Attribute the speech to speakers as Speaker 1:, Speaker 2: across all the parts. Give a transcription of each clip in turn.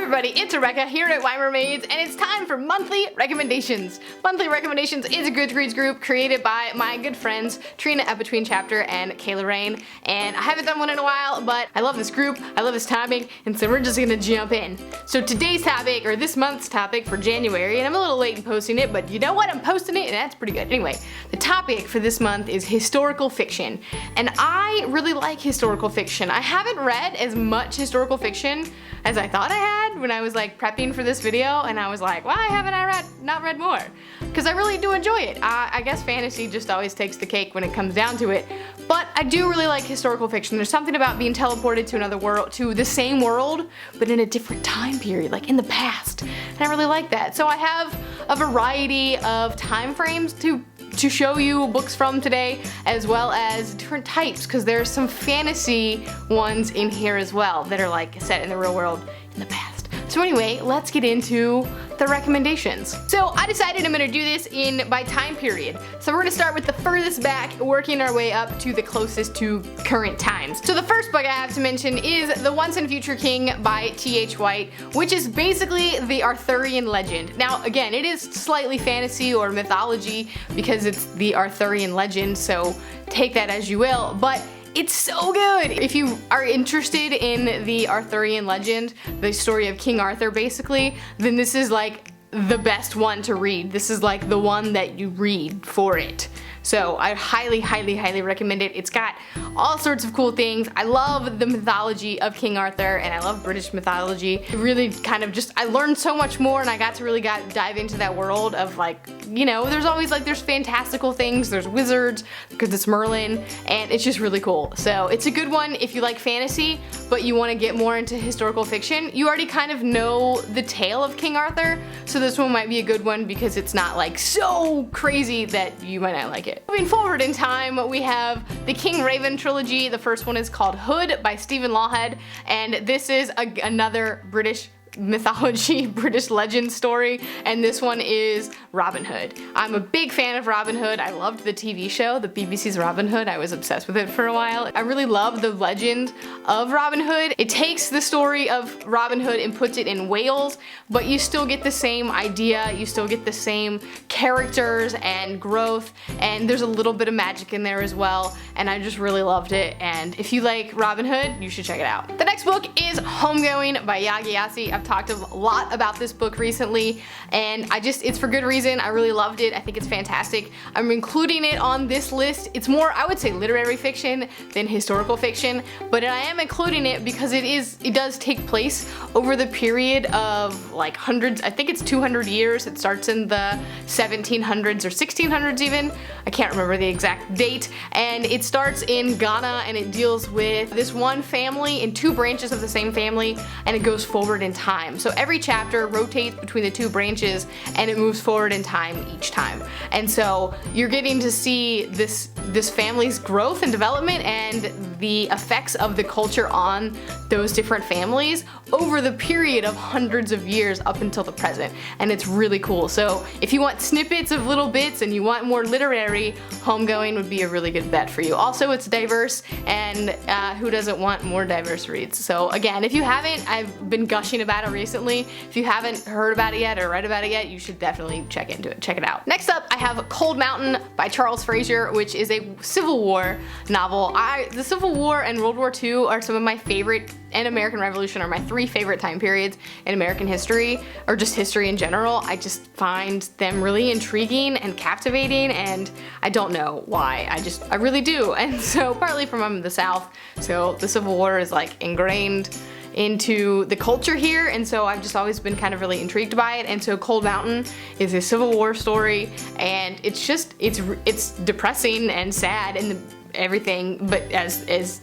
Speaker 1: everybody, it's Rebecca here at Wein Mermaids, and it's time for Monthly Recommendations. Monthly Recommendations is a Goodreads group created by my good friends Trina at Between Chapter and Kayla Rain, and I haven't done one in a while, but I love this group, I love this topic, and so we're just gonna jump in. So today's topic, or this month's topic for January, and I'm a little late in posting it, but you know what, I'm posting it, and that's pretty good. Anyway, the topic for this month is historical fiction, and I really like historical fiction. I haven't read as much historical fiction as I thought I had when I was like prepping for this video, and I was like, why haven't I not read more? Because I really do enjoy it. I guess fantasy just always takes the cake when it comes down to it, but I do really like historical fiction. There's something about being teleported to another world, to the same world, but in a different time period, like in the past, and I really like that. So I have a variety of time frames to show you books from today, as well as different types, because there's some fantasy ones in here as well that are like set in the real world in the past. So anyway, let's get into the recommendations. So I decided I'm gonna do this by time period. So we're gonna start with the furthest back, working our way up to the closest to current times. So the first book I have to mention is The Once and Future King by T.H. White, which is basically the Arthurian legend. Now again, it is slightly fantasy or mythology because it's the Arthurian legend, so take that as you will, but it's so good! If you are interested in the Arthurian legend, the story of King Arthur basically, then this is like the best one to read. This is like the one that you read for it. So I highly, highly, highly recommend it. It's got all sorts of cool things. I love the mythology of King Arthur, and I love British mythology. It really kind of just, I learned so much more, and I got to really dive into that world of like, you know, there's always like, there's fantastical things, there's wizards, because it's Merlin, and it's just really cool. So it's a good one if you like fantasy, but you want to get more into historical fiction. You already kind of know the tale of King Arthur, so this one might be a good one because it's not like so crazy that you might not like it. Moving forward in time, we have the King Raven trilogy. The first one is called Hood by Stephen Lawhead, and this is another British mythology, British legend story, and this one is Robin Hood. I'm a big fan of Robin Hood. I loved the TV show, the BBC's Robin Hood. I was obsessed with it for a while. I really love the legend of Robin Hood. It takes the story of Robin Hood and puts it in Wales, but you still get the same idea, you still get the same characters and growth, and there's a little bit of magic in there as well, and I just really loved it, and if you like Robin Hood, you should check it out. The next book is Homegoing by Yaa Gyasi. I've talked a lot about this book recently, and it's for good reason. I really loved it. I think it's fantastic. I'm including it on this list. It's more, I would say, literary fiction than historical fiction, but I am including it because it does take place over the period of like hundreds, I think it's 200 years. It starts in the 1700s or 1600s even. I can't remember the exact date, and it starts in Ghana, and it deals with this one family and two branches of the same family, and it goes forward in time. So every chapter rotates between the two branches, and it moves forward in time each time. And so you're getting to see this family's growth and development and the effects of the culture on those different families over the period of hundreds of years up until the present. And it's really cool. So if you want snippets of little bits and you want more literary, Homegoing would be a really good bet for you. Also, it's diverse, and who doesn't want more diverse reads? So again, if you haven't, I've been gushing about it recently. If you haven't heard about it yet or read about it yet, you should definitely check into it, check it out. Next up, I have Cold Mountain by Charles Frazier, which is a Civil War novel. The Civil War and World War II are some of my favorite, and American Revolution are my three favorite time periods in American history, or just history in general. I just find them really intriguing and captivating, and I don't know why. I really do. And so partly from I'm in the South, so the Civil War is like ingrained into the culture here, and so I've just always been kind of really intrigued by it. And so Cold Mountain is a Civil War story, and it's depressing and sad and everything, but as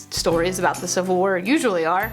Speaker 1: stories about the Civil War usually are,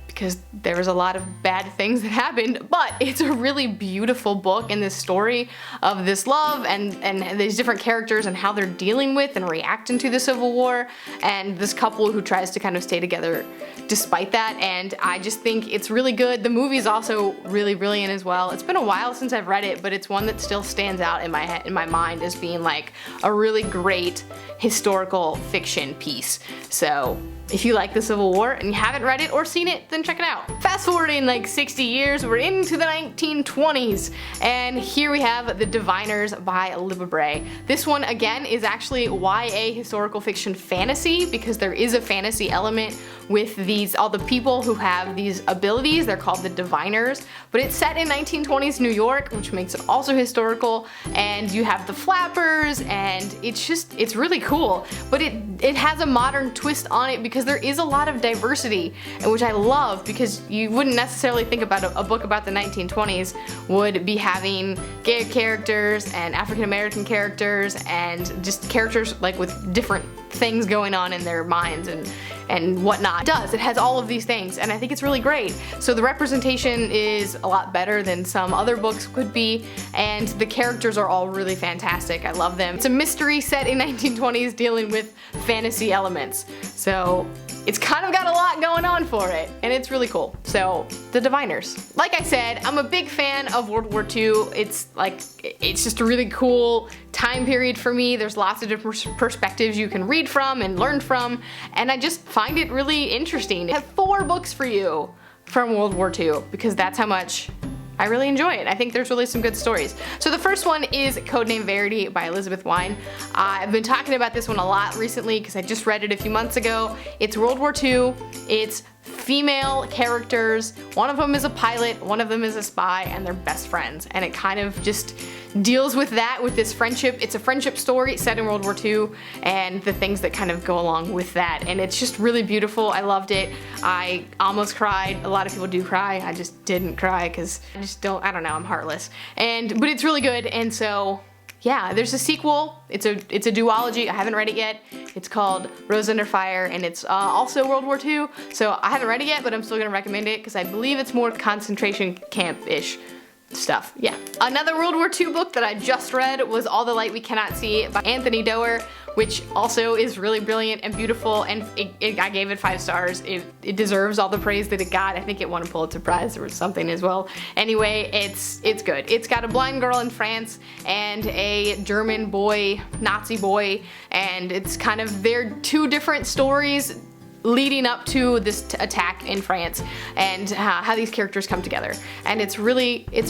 Speaker 1: because there was a lot of bad things that happened, but it's a really beautiful book, and this story of this love and these different characters and how they're dealing with and reacting to the Civil War, and this couple who tries to kind of stay together despite that, and I just think it's really good. The movie's also really brilliant as well. It's been a while since I've read it, but it's one that still stands out in my mind as being like a really great historical fiction piece. So if you like the Civil War and you haven't read it or seen it, then check it out. Fast forwarding like 60 years, we're into the 1920s, and here we have The Diviners by Libba Bray. This one again is actually YA historical fiction fantasy, because there is a fantasy element with all the people who have these abilities. They're called the Diviners, but it's set in 1920s New York, which makes it also historical, and you have the Flappers, and it's really cool. But it has a modern twist on it because there is a lot of diversity, which I love, because you wouldn't necessarily think about a book about the 1920s would be having gay characters and African American characters and just characters like with different things going on in their minds and whatnot. It does. It has all of these things, and I think it's really great. So the representation is a lot better than some other books could be, and the characters are all really fantastic. I love them. It's a mystery set in 1920s dealing with fantasy elements. So it's kind of got a lot going on for it, and it's really cool. So, The Diviners. Like I said, I'm a big fan of World War II. It's just a really cool time period for me. There's lots of different perspectives you can read from and learn from, and I just find it really interesting. I have 4 books for you from World War II, because that's how much I really enjoy it. I think there's really some good stories. So the first one is Codename Verity by Elizabeth Wein. I've been talking about this one a lot recently because I just read it a few months ago. It's World War II. It's female characters. One of them is a pilot, one of them is a spy, and they're best friends. And it kind of just deals with that, with this friendship. It's a friendship story set in World War II and the things that kind of go along with that. And it's just really beautiful. I loved it. I almost cried. A lot of people do cry. I just didn't cry because I don't know, I'm heartless. But it's really good, and so yeah, there's a sequel. It's a duology. I haven't read it yet. It's called Rose Under Fire, and it's also World War II. So I haven't read it yet, but I'm still gonna recommend it because I believe it's more concentration camp-ish stuff. Yeah. Another World War II book that I just read was All the Light We Cannot See by Anthony Doerr, which also is really brilliant and beautiful, and I gave it 5 stars. It deserves all the praise that it got. I think it won a Pulitzer Prize or something as well. Anyway, it's good. It's got a blind girl in France and a German boy, Nazi boy, and it's kind of, they're 2 different stories leading up to this attack in France, and how these characters come together. And it's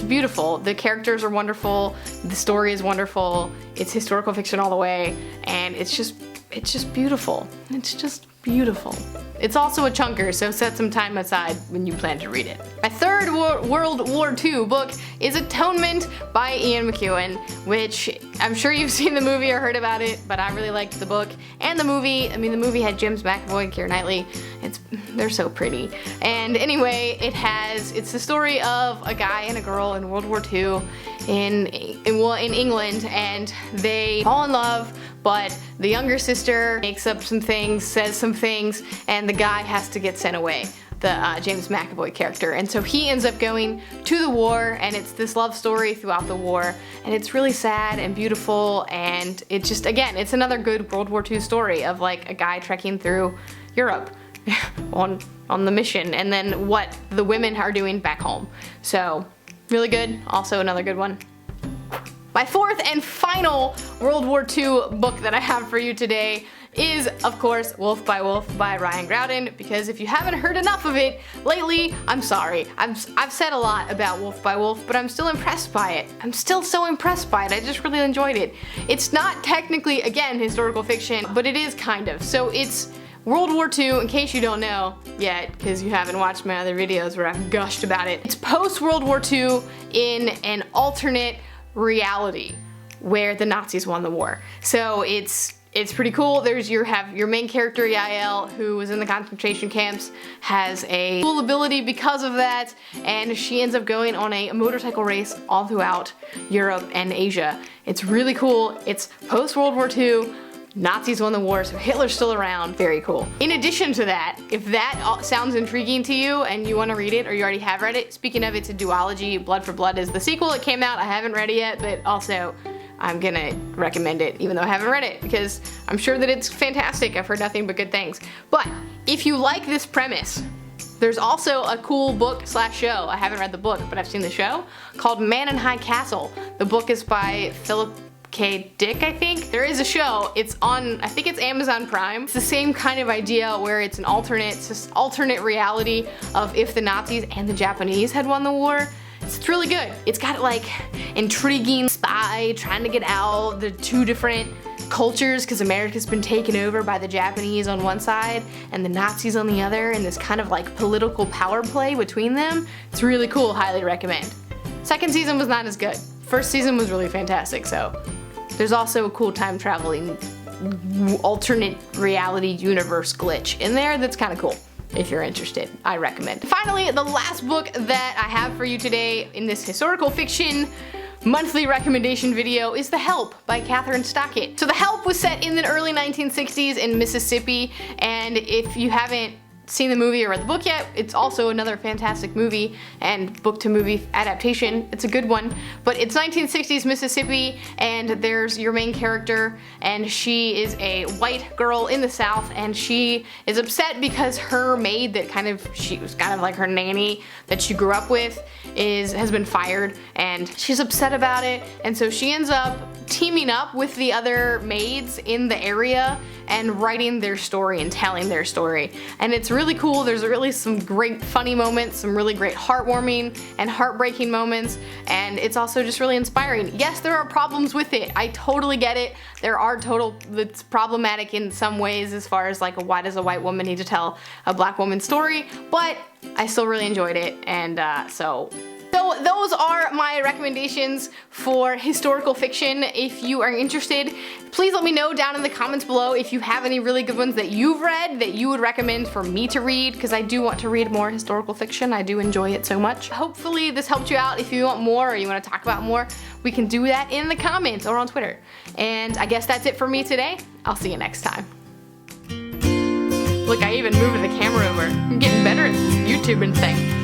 Speaker 1: beautiful. The characters are wonderful, the story is wonderful, it's historical fiction all the way, and it's just beautiful. It's just beautiful. It's also a chunker, so set some time aside when you plan to read it. My third World War II book is Atonement by Ian McEwan, which I'm sure you've seen the movie or heard about it, but I really liked the book and the movie. I mean, the movie had James McAvoy and Keira Knightley. They're so pretty. And anyway, it's the story of a guy and a girl in World War II in England, and they fall in love, but the younger sister makes up some things, says some things, and the guy has to get sent away, the James McAvoy character. And so he ends up going to the war, and it's this love story throughout the war, and it's really sad and beautiful, and it just, again, it's another good World War II story of like a guy trekking through Europe on the mission, and then what the women are doing back home. So really good. Also another good one. My fourth and final World War II book that I have for you today is, of course, Wolf by Wolf by Ryan Graudin, because if you haven't heard enough of it lately, I'm sorry. I've said a lot about Wolf by Wolf, but I'm still impressed by it. I'm still so impressed by it. I just really enjoyed it. It's not technically, again, historical fiction, but it is kind of. So it's World War II, in case you don't know yet, because you haven't watched my other videos where I've gushed about it. It's post-World War II in an alternate reality where the Nazis won the war. So it's pretty cool. You have your main character, Yael, who was in the concentration camps, has a cool ability because of that, and she ends up going on a motorcycle race all throughout Europe and Asia. It's really cool. It's post-World War II. Nazis won the war, so Hitler's still around. Very cool. In addition to that, if that sounds intriguing to you and you want to read it, or you already have read it, speaking of, it's a duology. Blood for Blood is the sequel. It came out. I haven't read it yet, but also I'm gonna recommend it even though I haven't read it, because I'm sure that it's fantastic. I've heard nothing but good things. But if you like this premise, there's also a cool book / show. I haven't read the book, but I've seen the show, called Man in High Castle. The book is by Philip K. Dick, I think. There is a show, it's on, I think it's Amazon Prime. It's the same kind of idea where it's an alternate reality of if the Nazis and the Japanese had won the war. It's really good. It's got like intriguing spy trying to get out, the two different cultures, because America's been taken over by the Japanese on one side and the Nazis on the other, and this kind of like political power play between them. It's really cool, highly recommend. Second season was not as good. First season was really fantastic, so there's also a cool time traveling alternate reality universe glitch in there that's kind of cool. If you're interested, I recommend. Finally, the last book that I have for you today in this historical fiction monthly recommendation video is The Help by Kathryn Stockett. So The Help was set in the early 1960s in Mississippi, and if you haven't seen the movie or read the book yet, it's also another fantastic movie and book to movie adaptation. It's a good one, but it's 1960s Mississippi, and there's your main character, and she is a white girl in the South, and she is upset because her maid she was kind of like her nanny that she grew up with has been fired, and she's upset about it, and so she ends up teaming up with the other maids in the area and writing their story and telling their story. And it's really cool. There's really some great funny moments, some really great heartwarming and heartbreaking moments, and it's also just really inspiring. Yes, there are problems with it. I totally get it. It's problematic in some ways as far as like, why does a white woman need to tell a black woman's story? But I still really enjoyed it, and so those are my recommendations for historical fiction. If you are interested, please let me know down in the comments below if you have any really good ones that you've read that you would recommend for me to read, because I do want to read more historical fiction. I do enjoy it so much. Hopefully this helped you out. If you want more or you want to talk about more, we can do that in the comments or on Twitter. And I guess that's it for me today. I'll see you next time. Look, I even moved the camera over. I'm getting better at this YouTubing thing.